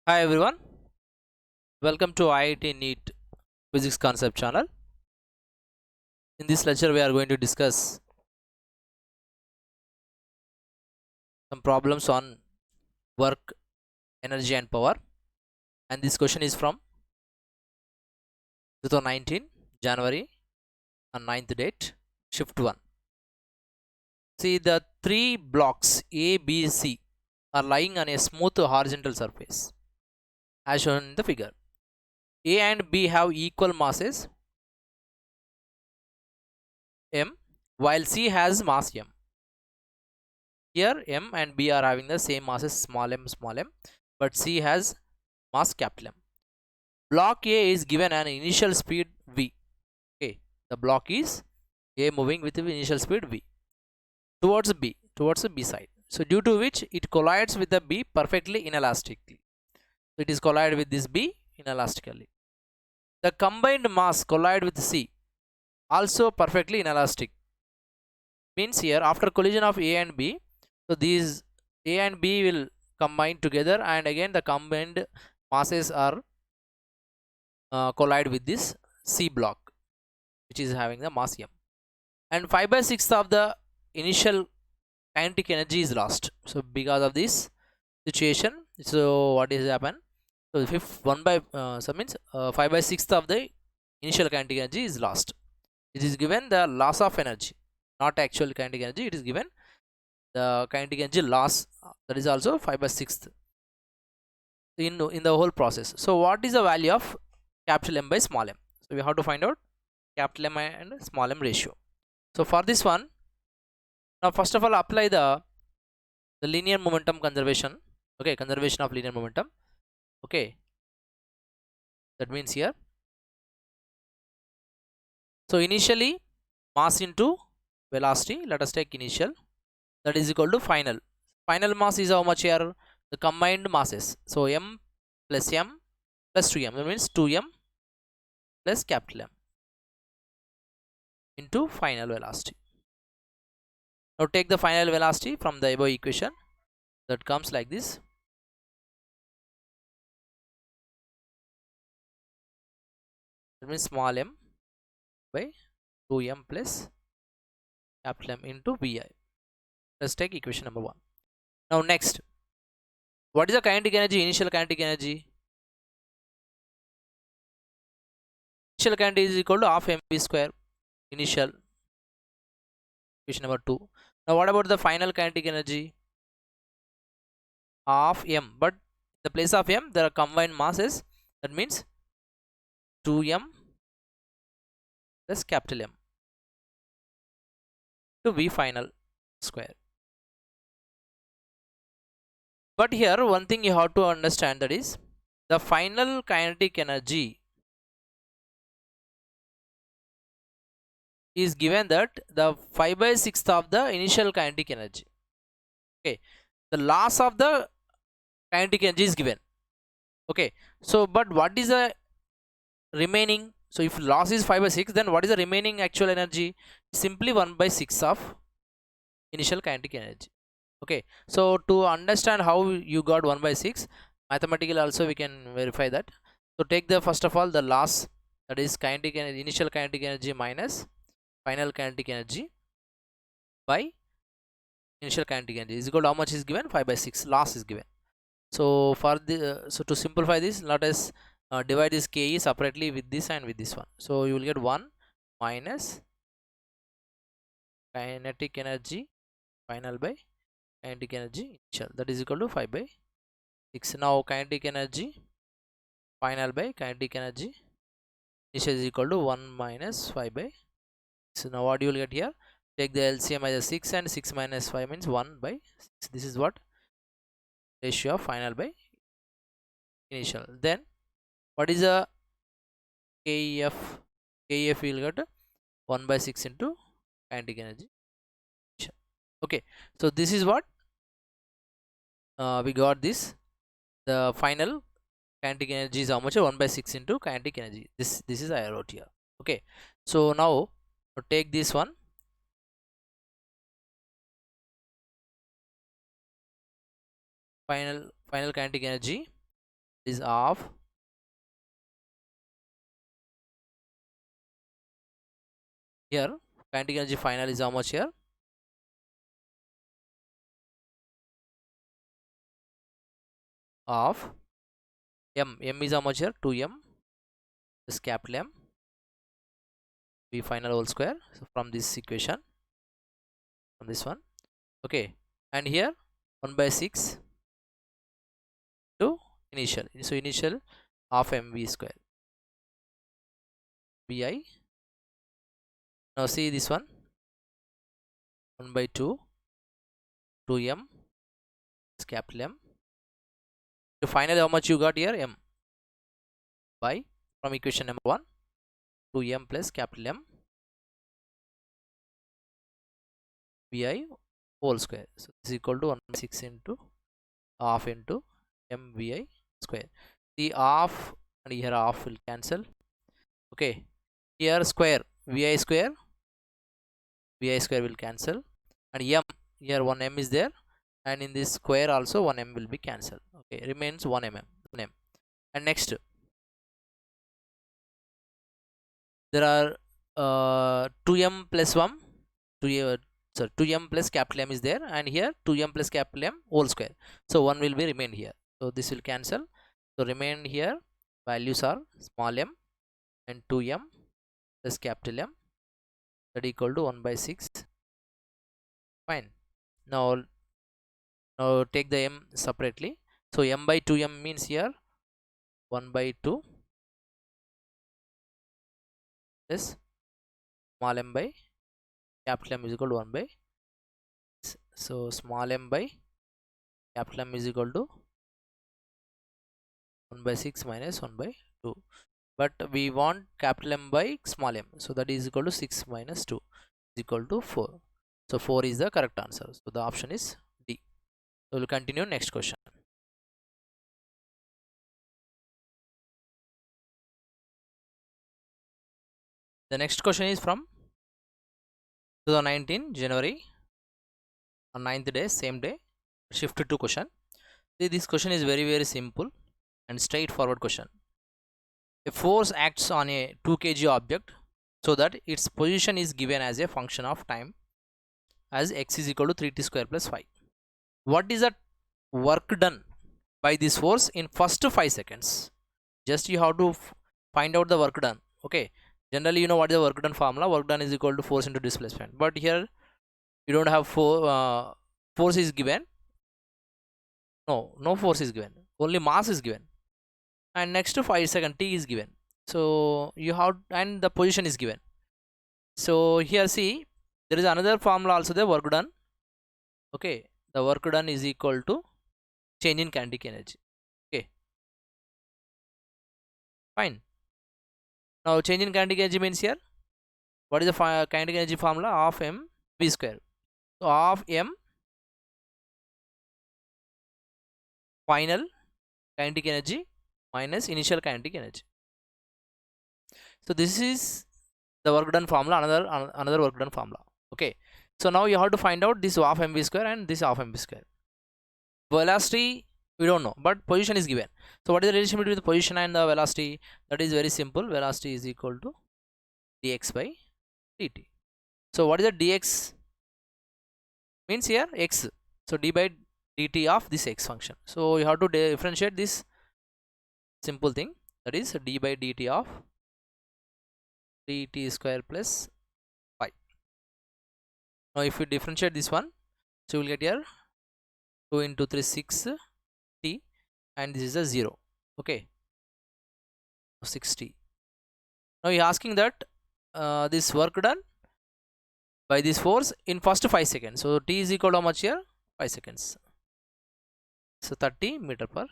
Hi everyone, welcome to IIT NEET Physics Concept channel. In this lecture, we are going to discuss some problems on work, energy, and power. And this question is from 2019 January on 9th date, shift 1. See, the three blocks A, B, C are lying on a smooth horizontal surface as shown in the figure. A and B have equal masses m, while C has mass m. Here m and b are having the same mass as small m, but C has mass capital M. Block A is given an initial speed v. Okay, the block is A moving with the initial speed v towards the B side. So due to which it collides with the B perfectly inelastically. So it is collided with this B inelastically. The combined mass collide with C also perfectly inelastic. Means here after collision of A and B, so these A and B will combine together, and again the combined masses are collide with this C block, which is having the mass m, and 5/6 of the initial kinetic energy is lost. So because of this situation, so what is happen, so the fifth 1 by so means 5/6 of the initial kinetic energy is lost. It is given the loss of energy, not actual kinetic energy. It is given the kinetic energy loss, that is also 5/6 in the whole process. So what is the value of capital M by small m? So we have to find out capital M and small m ratio. So for this one, now first of all apply the linear momentum conservation. Okay, conservation of linear momentum. Okay, that means here, so initially mass into velocity, let us take initial, that is equal to final mass is how much here, the combined masses. So m plus m plus 2m, that means 2m plus capital M into final velocity. Now take the final velocity from the above equation, that comes like this. That means small m by 2m plus capital M into vi. Let's take equation number 1. Now next, what is the kinetic energy? Initial kinetic energy. Initial kinetic is equal to half mv square. Initial, equation number 2. Now what about the final kinetic energy? Half m, but in the place of m there are combined masses. That means 2m plus capital M to v final square. But here one thing you have to understand, that is the final kinetic energy is given that the 5/6 of the initial kinetic energy. Okay, the loss of the kinetic energy is given. Okay, so but what is the remaining? So if loss is 5/6, then what is the remaining actual energy? Simply 1/6 of initial kinetic energy. Okay, so to understand how you got 1/6, mathematically also we can verify that. So take the first of all the loss, that is kinetic energy, initial kinetic energy minus final kinetic energy by initial kinetic energy is equal to how much is given, 5/6 loss is given. So for the so to simplify this, let us divide this ke separately with this and with this one. So you will get 1 minus kinetic energy final by kinetic energy initial, that is equal to 5/6. Now kinetic energy final by kinetic energy initial is equal to 1 minus 5/6. So now what you will get here, take the LCM as a 6, and 6 minus 5 means 1/6. This is what ratio of final by initial. Then what is the KEF? KEF will get 1/6 into kinetic energy. Okay, so this is what we got this. The final kinetic energy is how much? 1/6 into kinetic energy. This is I wrote here. Okay, so now take this one. Final kinetic energy is of here kinetic energy final is how much here? Of m. M is how much here? 2m is capital M v final whole square. So from this equation, from this one, okay, and here 1 by 6 to initial. So initial of mv square vi. Now see this one, 1 by 2 2m is capital M. So finally how much you got here? M by, from equation number 1, 2m plus capital M vi whole square. So this is equal to 1 by 6 into half into mvi square. The half and here half will cancel. Okay, here square vi square will cancel, and m, here 1 m is there, and in this square also 1 m will be cancelled. Okay, remains 1 mm 1 m. And next there are 2m plus 1 2m plus capital M is there, and here 2m plus capital M whole square. So 1 will be remain here, so this will cancel. So remain here values are small m and 2m plus capital M, that equal to 1 by 6. Fine. Now take the m separately. So m by 2m means here 1 by 2 plus small m by capital M is equal to 1 by 6. So small m by capital M is equal to 1 by 6 minus 1 by 2, but we want capital M by small m, so that is equal to 6 minus 2 is equal to 4. So 4 is the correct answer. So the option is D. So we'll continue next question. The next question is from 2019 January, on 9th day, same day, shift to question. See, this question is very simple and straightforward question. A force acts on a 2 kg object so that its position is given as a function of time as x is equal to 3t square plus 5. What is the work done by this force in first 5 seconds? Just you have to find out the work done. Okay, generally you know what is the work done formula. Work done is equal to force into displacement, but here you don't have force is given. No force is given, only mass is given, and next to 5 second t is given. So you have, and the position is given. So here see, there is another formula also, the work done. Okay, the work done is equal to change in kinetic energy. Okay, fine. Now change in kinetic energy means here, what is the kinetic energy formula? Of m v square. So of m final kinetic energy minus initial kinetic energy. So this is the work done formula, another work done formula. Okay, so now you have to find out this half mv square and this half mv square. Velocity we don't know, but position is given. So what is the relation between the position and the velocity? That is very simple. Velocity is equal to dx by dt. So what is the dx means here? X. So d by dt of this x function. So you have to differentiate this simple thing, that is d by dt of 3t square plus 5. Now if you differentiate this one, so you will get here 2 into 3 6 t, and this is a 0. Okay, 60. Now you are asking that this work done by this force in first 5 seconds. So t is equal to how much here? 5 seconds. So 30 meter per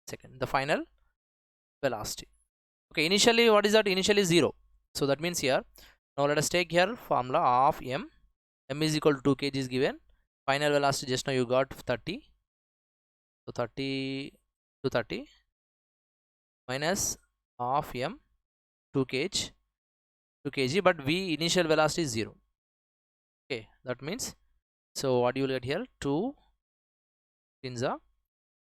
second, the final velocity. Okay, initially what is that? Initially 0. So that means here, now let us take here formula of m. M is equal to 2 kg is given. Final velocity just now you got 30. So 30 to 30 minus of m 2 kg, but v initial velocity is 0. Okay, that means, so what you will get here? 2 in the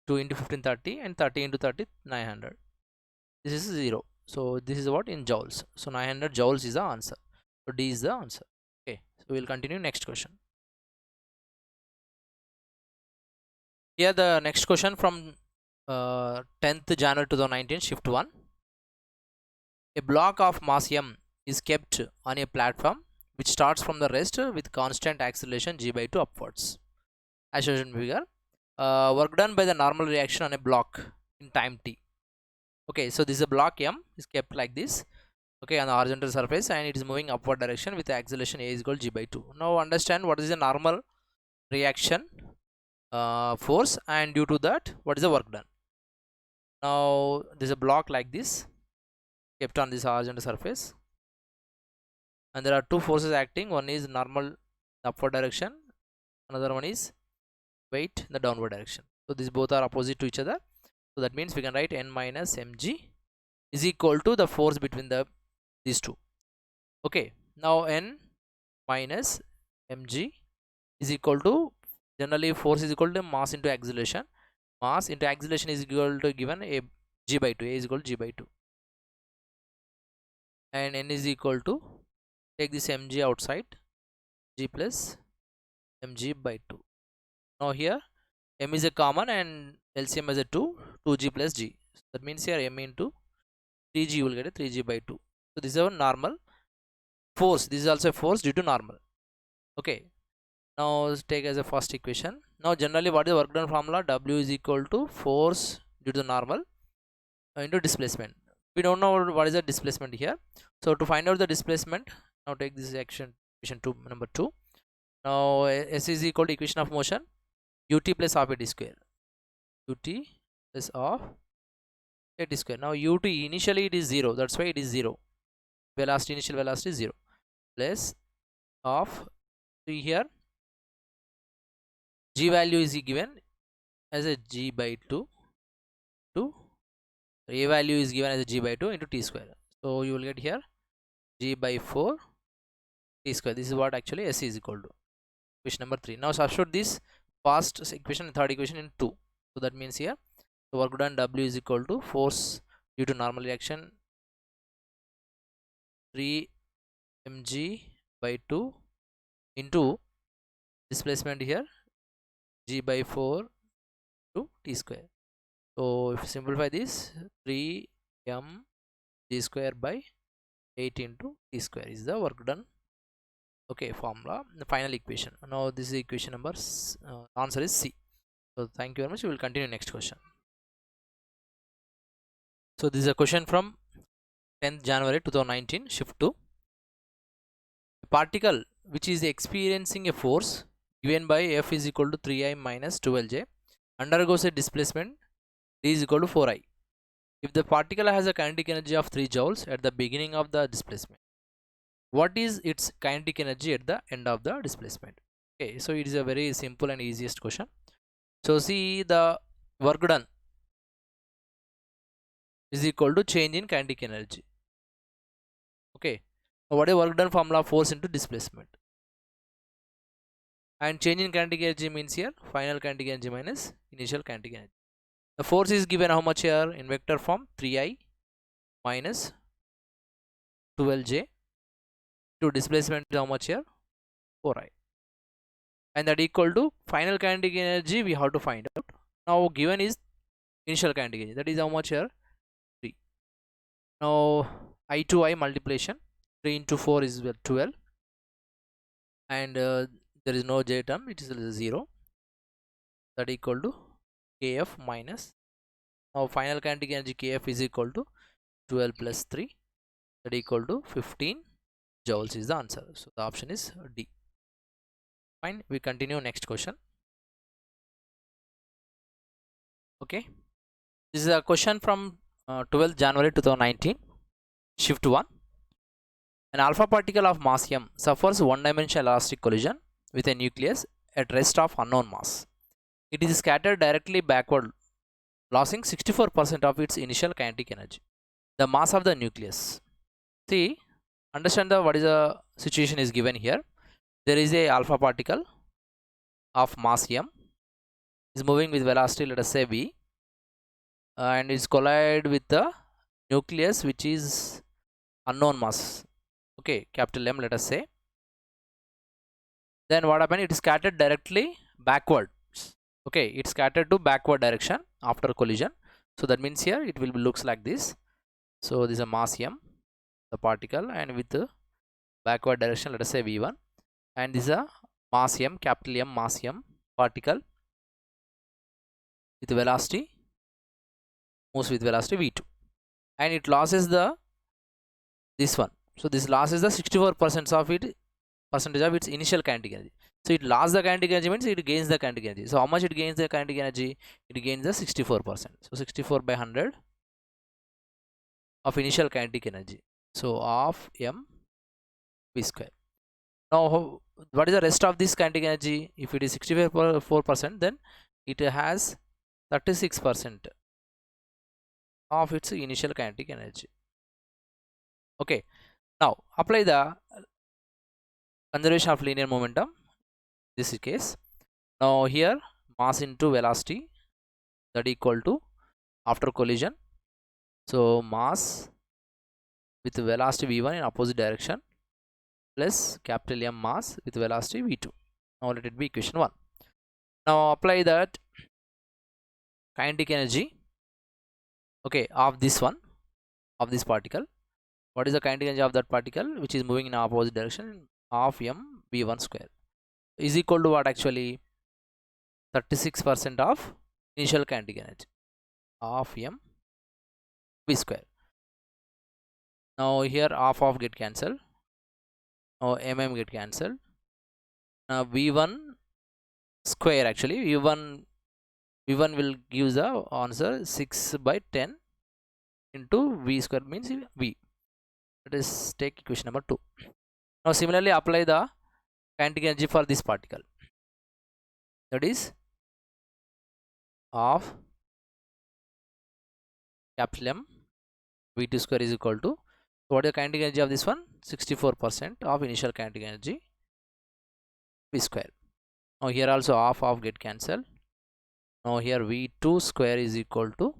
2 into 15 30, and 30 into 30 900. This is 0. So this is what in joules. So 900 joules is the answer. So D is the answer. Okay, so we'll continue next question. Here the next question from 10th January 2019, shift 1. A block of mass m is kept on a platform which starts from the rest with constant acceleration g by 2 upwards, as shown in figure. Work done by the normal reaction on a block in time t. Okay, so this is a block m is kept like this, okay, on the horizontal surface, and it is moving upward direction with the acceleration a is equal to g by 2. Now understand what is the normal reaction force, and due to that what is the work done. Now there is a block like this kept on this horizontal surface, and there are two forces acting. One is normal upward direction, another one is weight in the downward direction. So these both are opposite to each other, so that means we can write n minus mg is equal to the force between these two. Okay, now n minus mg is equal to, generally force is equal to mass into acceleration. Mass into acceleration is equal to given a g by 2, a is equal to g by 2, and n is equal to, take this mg outside, g plus mg by 2. Now here m is a common and LCM is a 2, 2g plus g. So that means here m into 3g, you will get a 3g by 2. So this is our normal force. This is also a force due to normal. Okay, now take as a first equation. Now generally what is the work done formula? W is equal to force due to normal into displacement. We don't know what is the displacement here, so to find out the displacement, now take this equation 2, number 2. Now S is equal to equation of motion ut plus half a t square, ut plus half a t square. Now ut initially it is 0, that's why it is 0. Velocity, initial velocity is 0, plus half. See here g value is given as a g by 2 to a value is given as a g by 2 into t square. So you will get here g by 4 t square. This is what actually S is equal to. Equation number 3. Now substitute this first equation and third equation in 2. So that means here the work done W is equal to force due to normal reaction 3 mg by 2 into displacement here g by 4 to t square. So if you simplify this, 3 m g square by 8 into t square is the work done. Okay, formula, the final equation. Now this is equation number answer is C. So thank you very much. We will continue next question. So this is a question from 10th January 2019, shift 2. A particle which is experiencing a force given by F is equal to 3i minus 12j undergoes a displacement d is equal to 4i. If the particle has a kinetic energy of 3 joules at the beginning of the displacement, what is its kinetic energy at the end of the displacement? Okay, so it is a very simple and easiest question. So see, the work done is equal to change in kinetic energy. Okay, so what is work done formula? Force into displacement, and change in kinetic energy means here final kinetic energy minus initial kinetic energy. The force is given how much here in vector form 3i minus 12j to displacement how much here 4i, and that equal to final kinetic energy we have to find out. Now given is initial kinetic energy, that is how much here 3. Now I to I multiplication, 3 into 4 is 12, and there is no j term, it is 0, that equal to kf minus, now final kinetic energy kf is equal to 12 plus 3, that equal to 15 joules is the answer. So the option is D. Fine, we continue next question. Okay, this is a question from 12th January 2019, shift 1. An alpha particle of mass m suffers one-dimensional elastic collision with a nucleus at rest of unknown mass. It is scattered directly backward, losing 64% of its initial kinetic energy. The mass of the nucleus. See, understand what is the situation is given here. There is a alpha particle of mass m is moving with velocity, let us say v, and is collide with the nucleus which is unknown mass, okay, capital M, let us say. Then what happened? It is scattered directly backward. Okay, it's scattered to backward direction after collision. So that means here it will be looks like this. So this is a mass m, the particle, and with the backward direction, let us say v1, and this is a mass m, capital M, mass m particle with velocity, moves with velocity v2, and it loses the this one. So this losses the 64% of it, percentage of its initial kinetic energy. So it lost the kinetic energy means it gains the kinetic energy. So how much it gains the kinetic energy? It gains the 64%. So 64 by 100 of initial kinetic energy. So of m v square. Now what is the rest of this kinetic energy? If it is 64%, then it has 36% of its initial kinetic energy. Okay, now apply the conservation of linear momentum. This is case. Now here mass into velocity, that equal to after collision, so mass with velocity v1 in opposite direction plus capital M mass with velocity v2. Now let it be equation 1. Now apply that kinetic energy, okay, of this one, of this particle. What is the kinetic energy of that particle which is moving in opposite direction? Of m v1 square is equal to what? Actually 36% of initial kinetic energy of m v square. Now here half of get cancelled. Now get cancelled. Now v1 square, actually v1 will give the answer 6 by 10 into v square means v. Let us take equation number 2. Now similarly apply the kinetic energy for this particle, that is of capital M v2 square is equal to, so what is the kinetic energy of this one? 64% of initial kinetic energy v square. Now here also half of get cancelled. Now here v2 square is equal to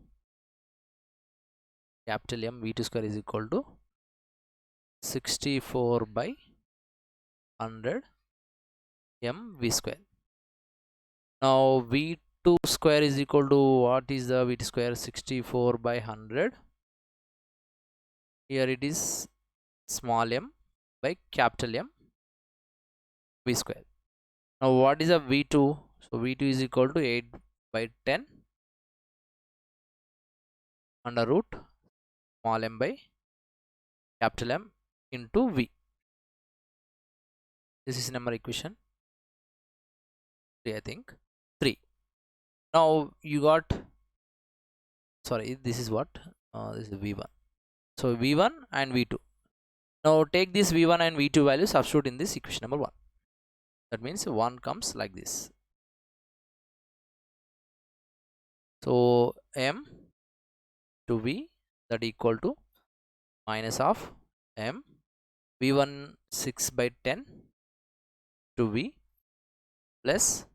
capital M v2 square is equal to 64 by 100 m v square. Now v2 square is equal to, what is the v2 square? 64 by 100. Here it is small m by capital M v square. Now what is a v2? So v2 is equal to 8 by 10 under root small m by capital M into v. This is number equation 3, I think 3. Now you got, sorry, this is what, this is v1. So v1 and v2. Now take this v1 and v2 value, substitute in this equation number 1. That means 1 comes like this. So m to v, that equal to minus of m v1 6 by 10 to v plus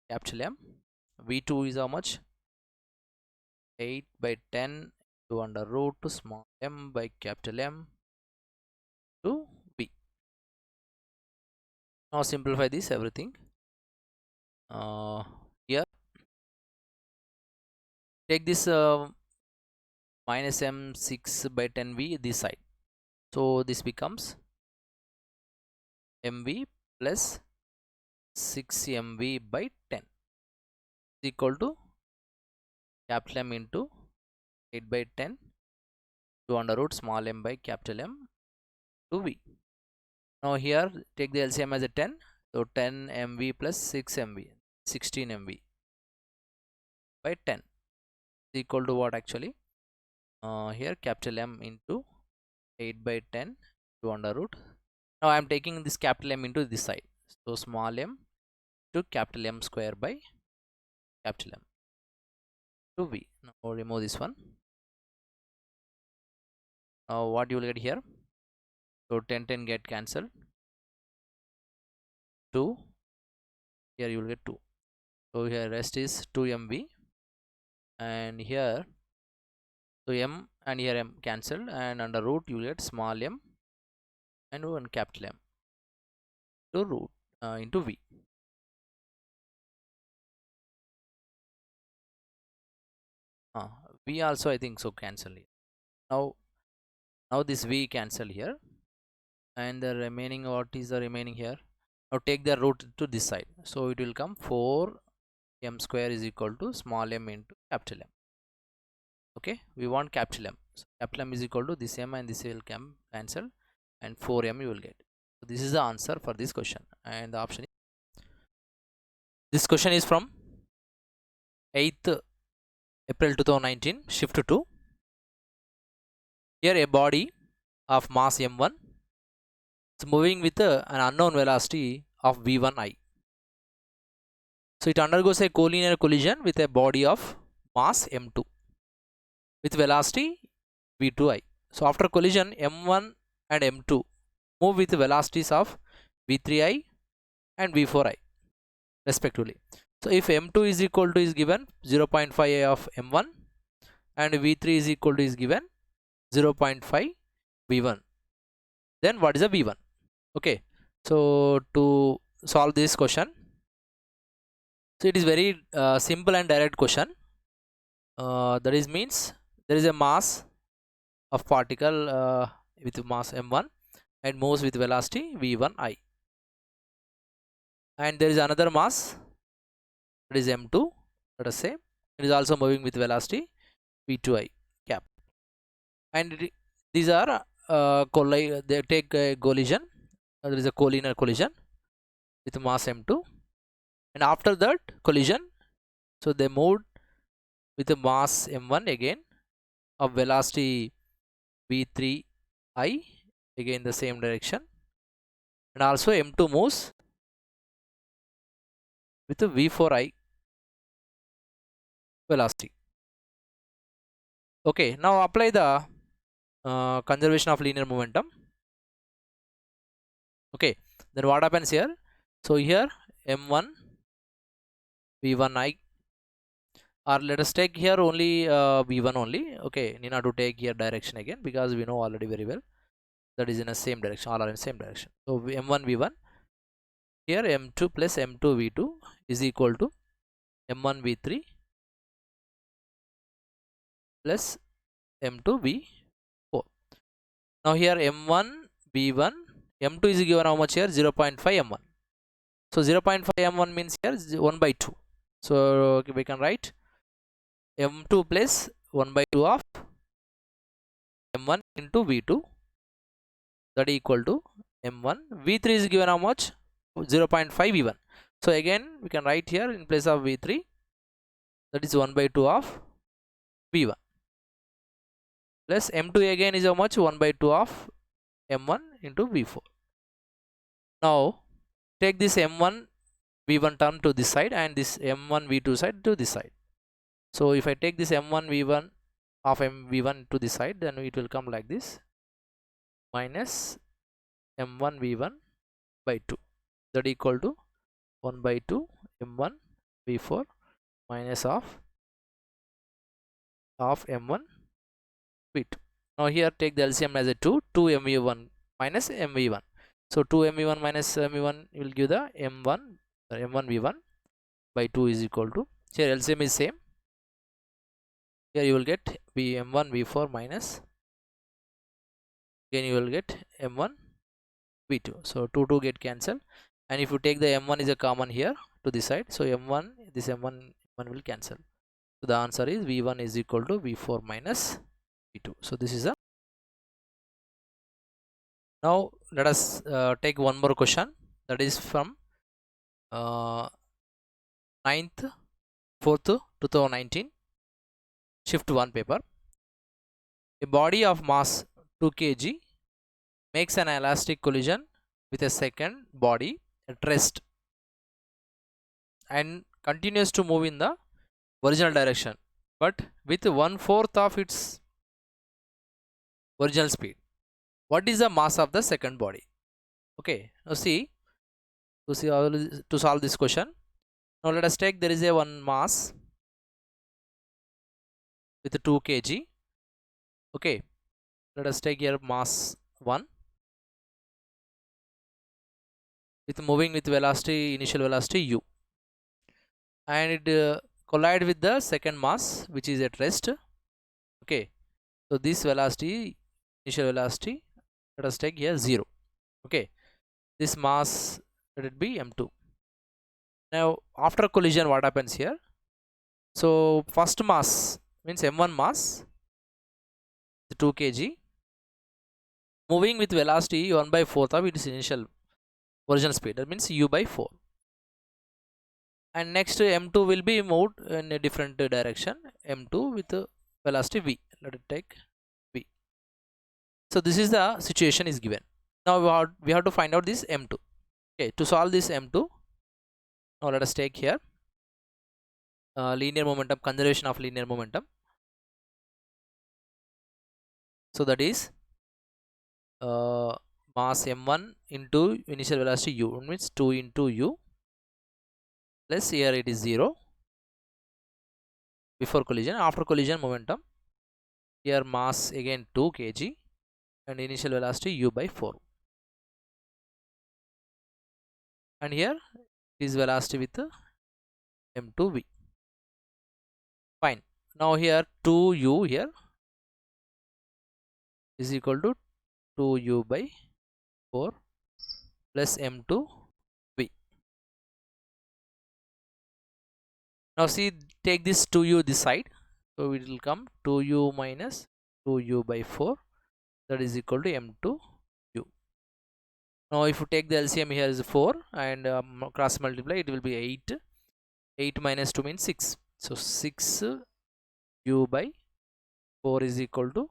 capital M v2 is how much? 8 by 10 to under root to small m by capital M to v. Now simplify this everything. Here take this minus m 6 by 10 v this side, so this becomes mv plus 6 mv by 10 is equal to capital M into 8 by 10 to under root small m by capital M to v. Now here take the LCM as a 10, so 10 mv plus 6 mv, 16 mv by 10 is equal to what? Actually here capital M into 8 by 10 to under root. Now I am taking this capital M into this side, so small m to capital M square by capital M to v. Now remove this one. Now what you will get here? So 10 get cancelled. 2, here you will get 2. So here rest is 2 mv, and here so m and here m cancelled, and under root you get small m and one capital M to root into v. V also I think so cancel here. Now this v cancel here, and the remaining, what is the remaining here? Now take the root to this side, so it will come 4 m square is equal to small m into capital M. Okay, we want capital M, so capital M is equal to this m and this will come cancel, and 4m you will get. So this is the answer for this question, and the option is, this question is from 8th April 2019, shift 2. Here a body of mass m1 is moving with an unknown velocity of v1I. So it undergoes a collinear collision with a body of mass m2 with velocity v2I. So after collision, m1 and m2 move with velocities of v3I and v4I respectively. So if m2 is equal to is given 0.5 of m1 and v3 is equal to is given 0.5 v1, then what is the v1? Okay, so to solve this question, so it is very simple and direct question. That is means there is a mass of particle with mass m1 and moves with velocity v1I, and there is another mass, that is m2, let us say, it is also moving with velocity v2I cap, and these are they take a collision. There is a collinear collision with mass m2, and after that collision, so they moved with the mass m1 again of velocity v3I, again the same direction, and also m2 moves with the v4I velocity. Okay, now apply the conservation of linear momentum. Okay, then what happens here? So here m1 v1I, or let us take here only v1 only. Okay, need not to take here direction again, because we know already very well that is in the same direction, all are in same direction. So m1 v1, here m2 plus m2 v2 is equal to m1 v3 plus m2 v4. Now here m1 v1, m2 is given how much here? 0.5 m1. So 0.5 m1 means here 1 by 2. So we can write m2 plus 1 by 2 of m1 into v2, that is equal to m1. v3 is given how much? 0.5 v1. So again we can write here in place of v3, that is 1 by 2 of v1, plus m2 again is how much? 1 by 2 of m1 into v4. Now take this m1 v1 term to this side and this m1 v2 side to this side. So if I take this m1 v1 of v1 to this side, then it will come like this, minus m1 v1 by 2, that equal to 1 by 2 m1 v4 minus of m1 v2. Now here take the LCM as a 2 mv1 minus mv1. So 2 mv1 minus mv1 will give the m1 v1 by 2 is equal to, here LCM is same, here you will get m1 v4 minus, again you will get m1 v2. So 2 get cancelled, and if you take the m1 is a common here to this side, so m1, this m1 will cancel. So the answer is v1 is equal to v4 minus v2. So this is a. Now let us take one more question, that is from 9th 4th 2019, shift 1 paper. A body of mass 2 kg makes an elastic collision with a second body at rest and continues to move in the original direction, but with 1/4 of its original speed. What is the mass of the second body? Okay, now see, to solve this question, Now let us take, there is a one mass with 2 kg. Okay, let us take here mass 1 with moving with velocity, initial velocity u, and it collide with the second mass which is at rest. Okay, so this velocity, initial velocity, let us take here 0. Okay, this mass, let it be m2. Now after collision, what happens here? So first mass means m1 mass, 2 kg, moving with velocity 1 by 4th of its initial original speed, that means u by 4. And next m2 will be moved in a different direction, m2 with velocity v, let it take v. So this is the situation is given. Now we have to find out this m2. Okay, to solve this m2, now let us take here linear momentum, conservation of linear momentum. So that is mass m1 into initial velocity u, means 2 into u, plus here it is 0 before collision. After collision momentum, here mass again 2 kg and initial velocity u by 4, and here is velocity with m2v. Fine. Now here 2u here is equal to 2u by 4 plus m2v. Now see, take this 2u this side, so it will come 2u minus 2u by 4, that is equal to m2u. Now if you take the LCM, here is 4 and cross multiply, it will be 8. 8 minus 2 means 6, so 6 u by 4 is equal to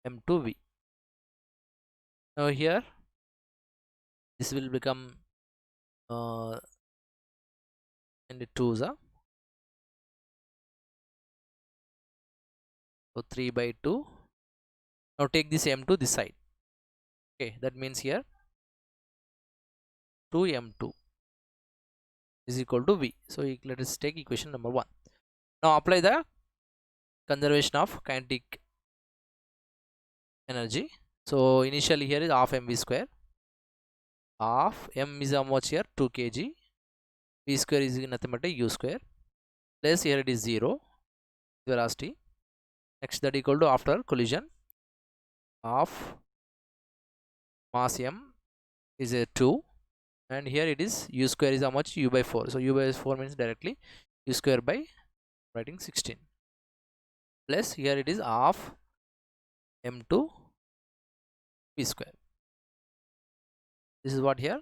m2v. Now here this will become and the 2s are, so 3 by 2. Now take this m2 this side. Okay, that means here 2m2 is equal to v. So let us take equation number 1. Now apply the conservation of kinetic energy. So initially here is half mv square. Half m is how much here? 2 kg. V square is nothing but a u square. Plus here it is 0 velocity. Next that equal to after collision of mass m is a 2, and here it is u square is how much? U by 4. So u by 4 means directly u square by writing 16, plus here it is half m2 v square. This is what here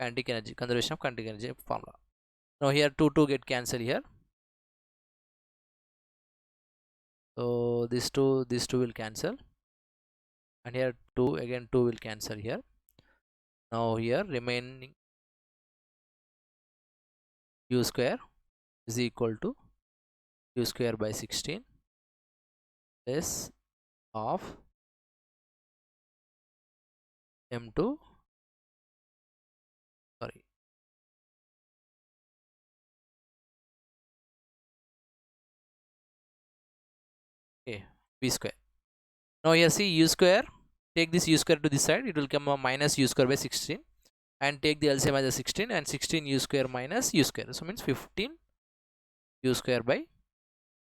kinetic energy, conservation of kinetic energy formula. Now here 2 get cancelled here, so this 2 will cancel, and here 2 again 2 will cancel here. Now here remaining u square is equal to u square by 16 plus of m2, sorry, okay, v square. Now here see u square, take this u square to this side, it will come a minus u square by 16, and take the LCM as a 16, and 16 u square minus u square, so means 15 u square by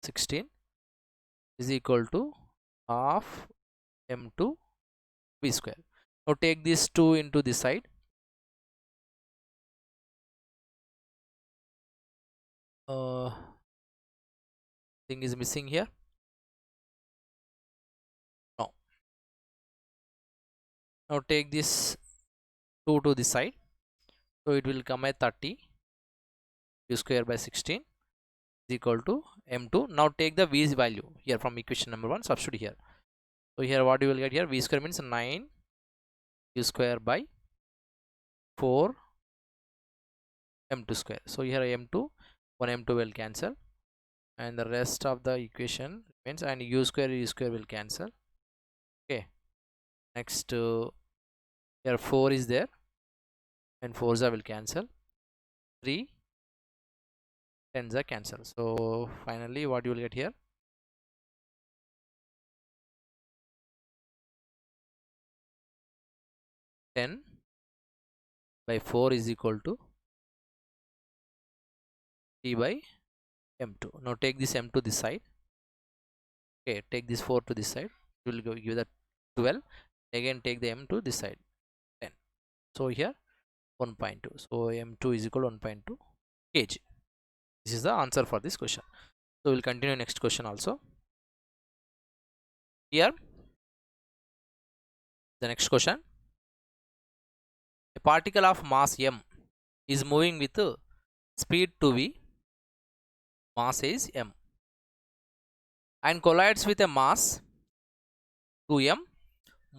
16 is equal to half m2 v square. Now take this 2 into this side, thing is missing here. No. Now take this 2 to this side, so it will come at 30 u square by 16 is equal to m2. Now take the v's value here from equation number 1, substitute here. So here what you will get here, v square means 9 u square by 4 m2 square. So here m2, 1 m2 will cancel, and the rest of the equation remains, and u square will cancel. Okay, next here 4 is there, and 4s will cancel, 3 10s are cancelled. So finally what you will get here, 10 by 4 is equal to P by M2. Now take this M to this side. Okay, take this 4 to this side. You will give that 12. Again take the M to this side, 10. So here 1.2. So M2 is equal to 1.2 kg. This is the answer for this question. So we'll continue next question also. Here the next question, a particle of mass m is moving with speed 2v, mass is m, and collides with a mass 2m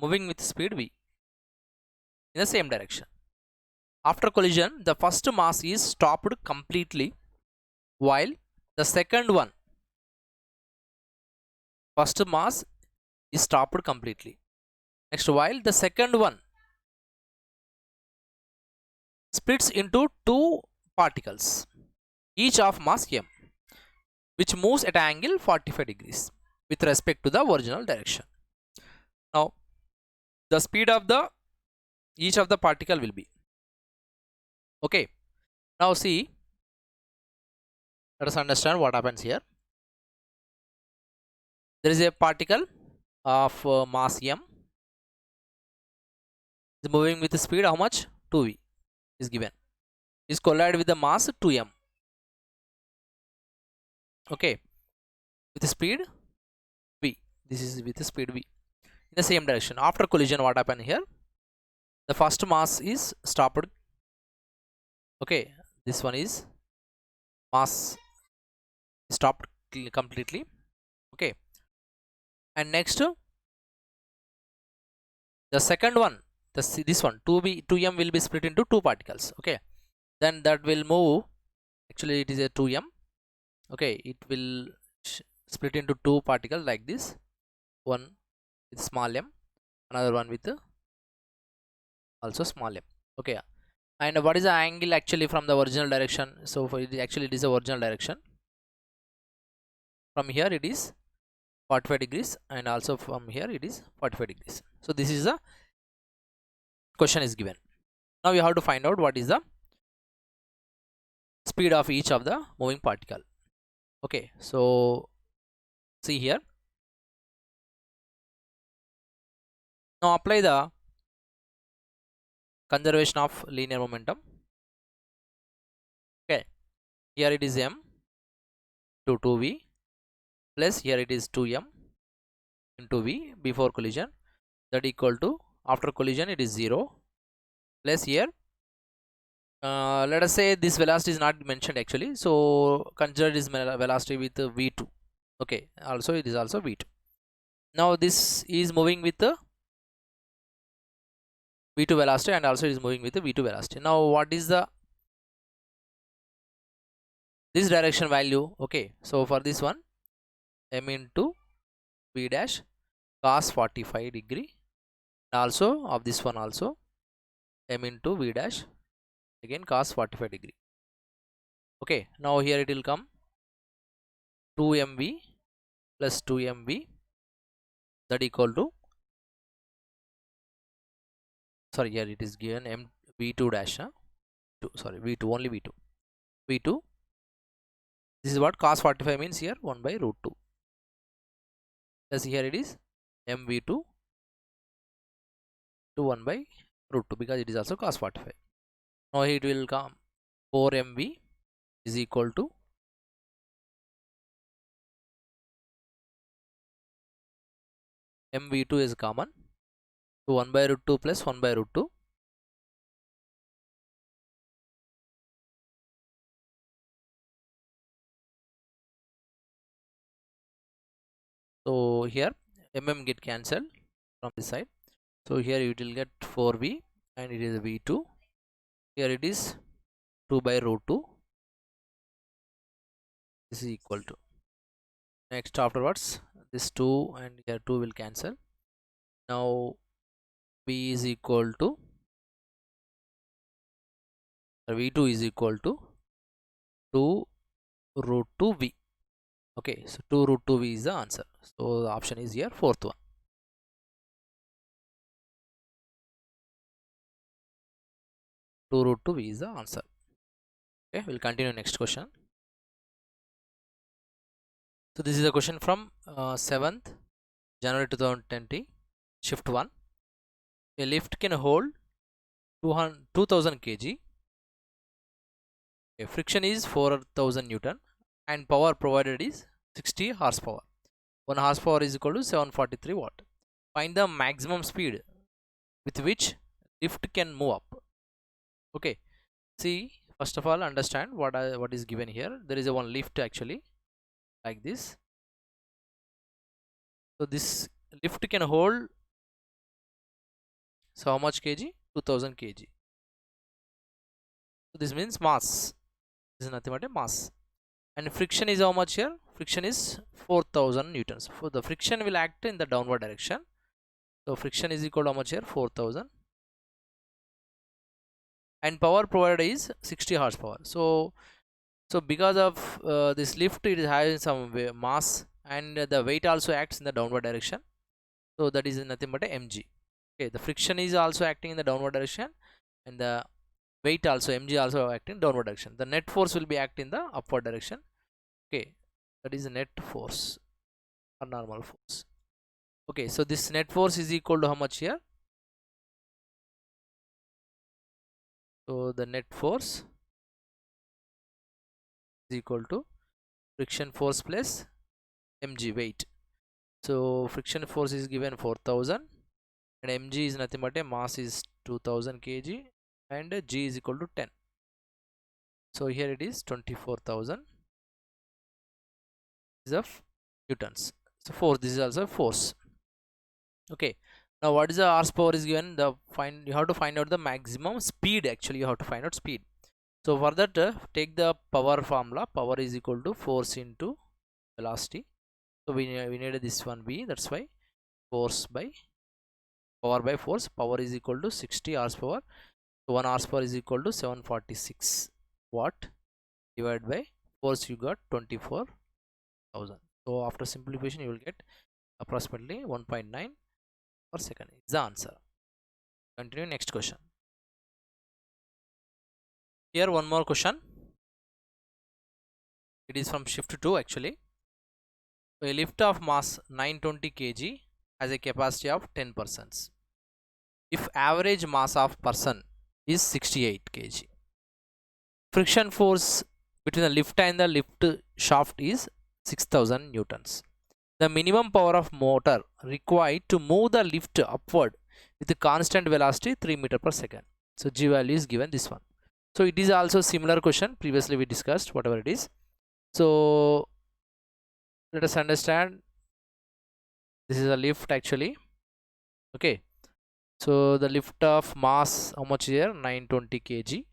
moving with speed v in the same direction. After collision, the first mass is stopped completely, while the second one, first mass is stopped completely. Next, while the second one splits into two particles, each of mass m, which moves at an angle 45 degrees with respect to the original direction. Now, the speed of the each of the particle will be, okay. Now see, let us understand what happens here. There is a particle of mass m is moving with the speed how much, 2v is given, is collide with the mass 2m, okay, with the speed v. This is with the speed v in the same direction. After collision, what happened here, the first mass is stopped, okay. This one is mass stopped completely, okay. And next, the second one, this one 2m will be split into two particles, okay. Then that will move, actually it is a 2m, okay. It will split into two particles like this, one with small m, another one with also small m, okay. And what is the angle actually from the original direction? So for it, actually it is the original direction. From here it is 45 degrees, and also from here it is 45 degrees. So this is the question is given. Now you have to find out what is the speed of each of the moving particle, okay. So see here, now apply the conservation of linear momentum, okay. Here it is m to 2v, plus here it is 2m into v before collision, that equal to, after collision it is 0, plus here let us say this velocity is not mentioned actually, so consider this velocity with v2, okay. Also it is also v2. Now this is moving with the v2 velocity, and also it is moving with the v2 velocity. Now what is the this direction value, okay. So for this one, m into v dash cos 45 degree, and also of this one also m into v dash again cos 45 degree, okay. Now here it will come 2mv plus 2mv, that equal to, sorry, here it is given m v2 dash sorry, v2, only v2. This is what cos 45 means here, 1 by root 2, plus here it is mv2 to 1 by root 2, because it is also cos 45. Now it will come 4mv is equal to mv2 is common, so 1 by root 2 plus 1 by root 2, so here mm get cancelled from this side, so here it will get 4v, and it is v2, here it is 2 by root 2, this is equal to, next afterwards this 2 and here 2 will cancel. Now v is equal to, v2 is equal to 2 root 2v. Okay, so 2 root 2v is the answer. So the option is here, fourth one. 2 root 2v is the answer. Okay, we'll continue next question. So this is a question from 7th January 2020, shift 1. A lift can hold 2000 kg. Okay, friction is 4000 Newton and power provided is 60 horsepower. 1 horsepower is equal to 743 watt. Find the maximum speed with which lift can move up. Okay, see, first of all understand what is given here. There is a one lift actually like this. So this lift can hold, so how much kg? 2000 kg. So this means mass. This is nothing but a mass. And friction is how much here? Friction is 4000 newtons. For the friction will act in the downward direction. So friction is equal to how much here? 4000. And power provided is 60 horsepower. So because of this lift, it is having some mass, and the weight also acts in the downward direction. So that is nothing but a mg. Okay, the friction is also acting in the downward direction, and the weight also, mg, also acting downward direction. The net force will be acting in the upward direction. Okay, that is the net force or normal force. Okay, so this net force is equal to how much here? So the net force is equal to friction force plus mg, weight. So friction force is given 4000 and mg is nothing but a mass is 2000 kg and g is equal to 10. So here it is 24,000 is of newtons. So force, this is also force. Okay, now what is the horsepower is given? You have to find out the maximum speed. Actually you have to find out speed. So for that, take the power formula. Power is equal to force into velocity. So we need this one b, that's why force by power by force. Power is equal to 60 horsepower. So 1 horsepower is equal to 746 watt divided by force, you got 24,000. So after simplification you will get approximately 1.9 per second is the answer. Continue next question. Here one more question. It is from shift 2 actually. A lift of mass 920 kg has a capacity of 10%. If average mass of person is 68 kg, friction force between the lift and the lift shaft is 6000 newtons. The minimum power of motor required to move the lift upward with a constant velocity 3 meter per second. So g value is given, this one. So it is also similar question previously we discussed, whatever it is. So let us understand, this is a lift actually. Okay, so the lift of mass how much here? 920 kg,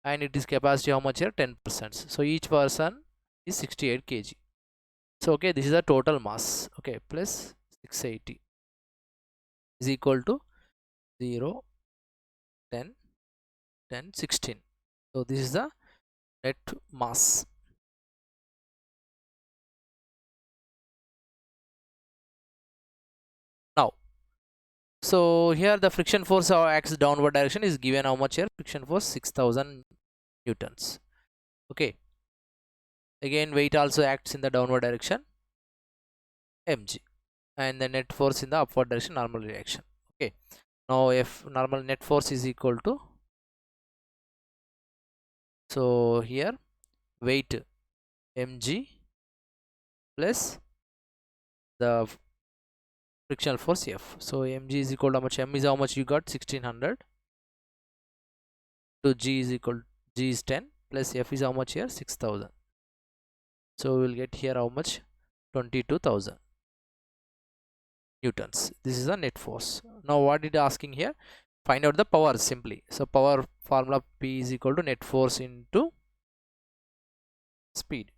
and it is capacity how much here? 10%. So each person is 68 kg. So okay, this is the total mass. Okay, plus 680 is equal to 0, 10, 10, 16. So this is the net mass. Now, so here the friction force acts downward direction is given how much here? Friction force 6000 newtons. Okay, again weight also acts in the downward direction, mg, and the net force in the upward direction, normal reaction. Okay, now if normal net force is equal to, so here weight mg plus the frictional force F. So mg is equal to how much? M is how much you got? 1600 to g is equal, g is 10 plus F is how much here? 6000. So we will get here how much? 22,000 newtons. This is the net force. Now what it asking here? Find out the power simply. So power formula P is equal to net force into speed.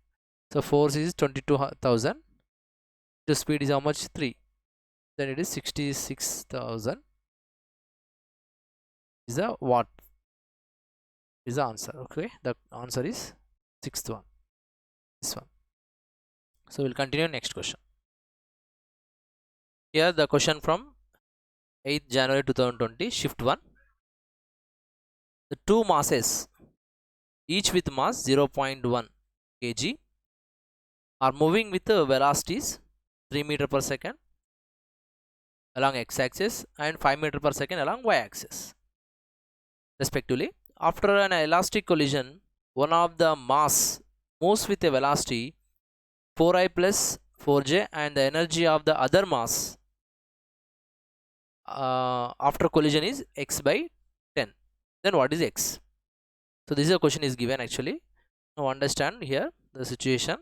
So force is 22,000. The speed is how much? 3. Then it is 66,000 is the watt is the answer. Okay, the answer is sixth one. this one. So we'll continue next question. Here the question from 8th January 2020, shift 1. The two masses, each with mass 0.1 kg, are moving with velocities 3 meter per second along x-axis and 5 meter per second along y-axis respectively. After an elastic collision, one of the mass moves with a velocity 4i plus 4j and the energy of the other mass after collision is x by 10. Then what is x? So this is a question is given actually. Now understand here the situation.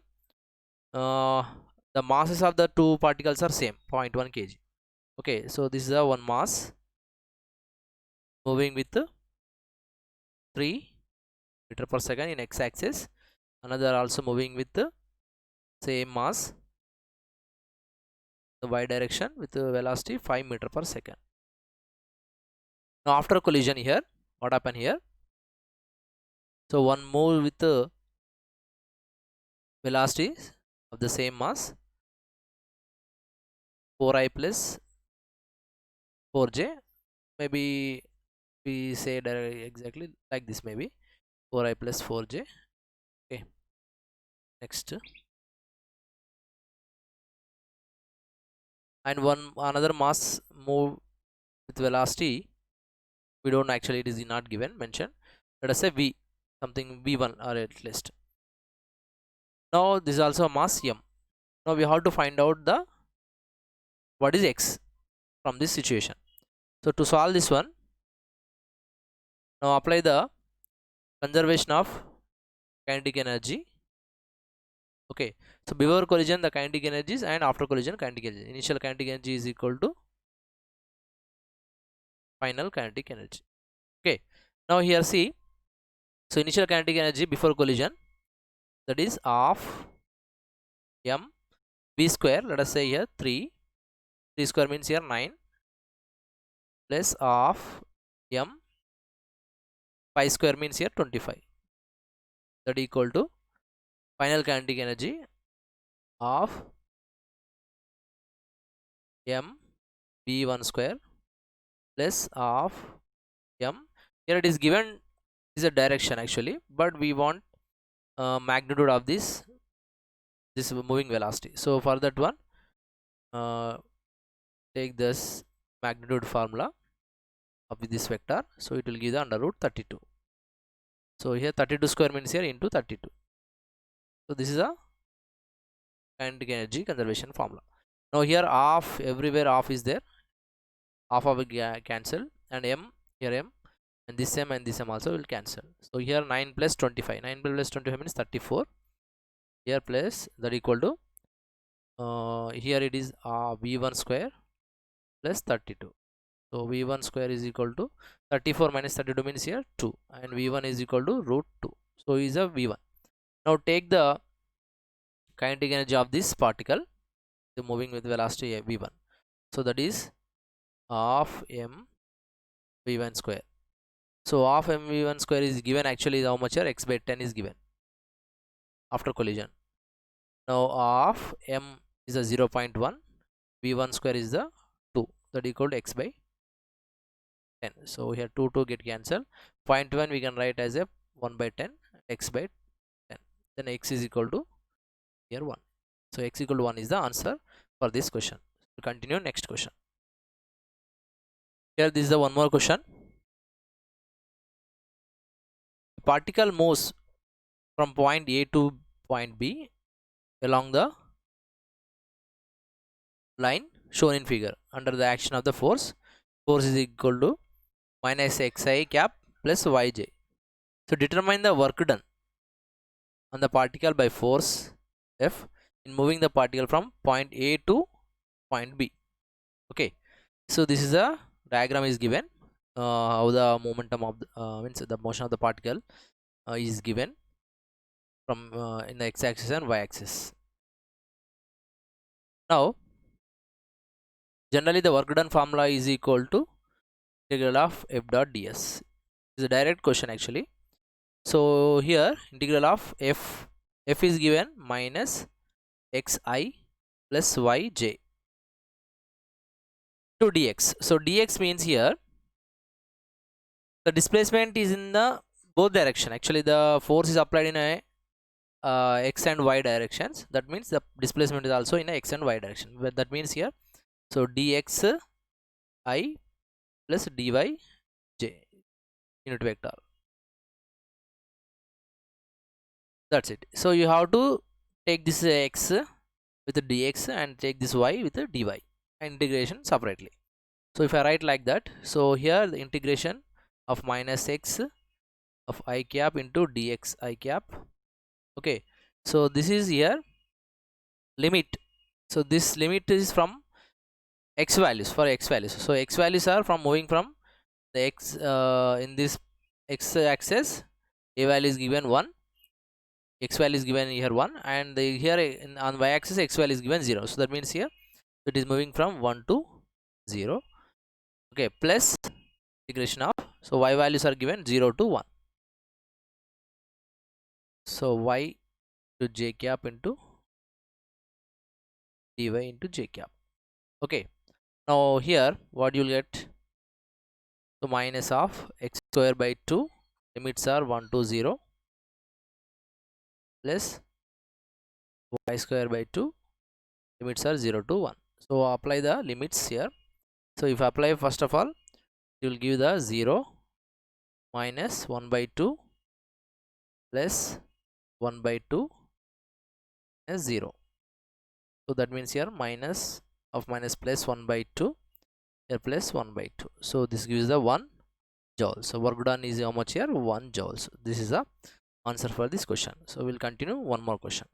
The masses of the two particles are same, 0.1 kg. Okay, so this is a one mass moving with 3 meter per second in x-axis. Another also moving with the same mass, the y direction with the velocity 5 meter per second. Now after collision here, what happened here? So one move with the velocity of the same mass 4i plus 4j, maybe we say exactly like this, maybe 4i plus 4j. Okay, next, and another mass move with velocity, we don't actually, it is not given, mentioned, let us say v, something v1 or at least. Now this is also a mass m. Now we have to find out the what is x from this situation. So to solve this one, now apply the conservation of kinetic energy. Okay, so before collision the kinetic energies and after collision kinetic energy. Initial kinetic energy is equal to final kinetic energy. Okay, now here see, so initial kinetic energy before collision, that is half m v square, let us say here 3 square means here 9 plus half m 5 square means here 25, that equal to final kinetic energy of m v1 square plus of m, here it is given is a direction actually, but we want magnitude of this moving velocity. So for that one, take this magnitude formula of this vector, so it will give the under root 32. So here 32 square means here into 32. So this is a kinetic energy conservation formula. Now here half, everywhere half is there, half of it cancel, and m, here m, and this m and this m also will cancel. So here 9 plus 25, 9 plus 25 means 34, here plus that equal to here it is v1 square plus 32. So v1 square is equal to 34 minus 32 means here 2, and v1 is equal to root 2. So is a v1. Now take the kinetic energy of this particle, the moving with velocity v1. So that is half m v1 square. So half m v1 square is given actually how much here, x by 10 is given after collision. Now half m is a 0.1, v1 square is the 2, that equal to x by 10. So here 2 get cancelled, 0.1 we can write as a 1 by 10, x by 10, then x is equal to here 1. So x equal to 1 is the answer for this question. We'll continue next question. Here this is the one more question. The particle moves from point A to point B along the line shown in figure under the action of the force. Force is equal to minus xi cap plus yj. So determine the work done on the particle by force F in moving the particle from point A to point B. Okay, so this is a diagram is given, how the momentum of the, means the motion of the particle is given from in the x-axis and y-axis. Now generally the work done formula is equal to integral of f dot ds. It's a direct question actually. So here integral of f F is given minus xi plus yj to dx. So dx means here the displacement is in the both direction. Actually the force is applied in a x and y directions. That means the displacement is also in a x and y direction. But that means here, so dx I plus dy j unit vector. That's it. So you have to take this x with the dx and take this y with the dy and integration separately. So if I write like that, so here the integration of minus x of I cap into dx I cap. Okay, so this is here limit. So this limit is from x values, for x values. So x values are from moving from the x in this x axis, a value is given 1, x value is given here 1, and here on y axis x value is given 0. So that means here it is moving from 1 to 0. Okay, plus integration of, so y values are given 0 to 1. So y to j cap into dy into j cap. Okay, now here what you'll get, so minus of x square by 2, limits are 1 to 0, plus y square by 2, limits are 0 to 1. So apply the limits here. So if I apply, first of all you will give the 0 minus 1 by 2 plus 1 by 2 as 0. So that means here minus of minus plus 1 by 2, here plus 1 by 2. So this gives the 1 joule. So work done is how much here? 1 joule. So this is the answer for this question. So we'll continue one more question.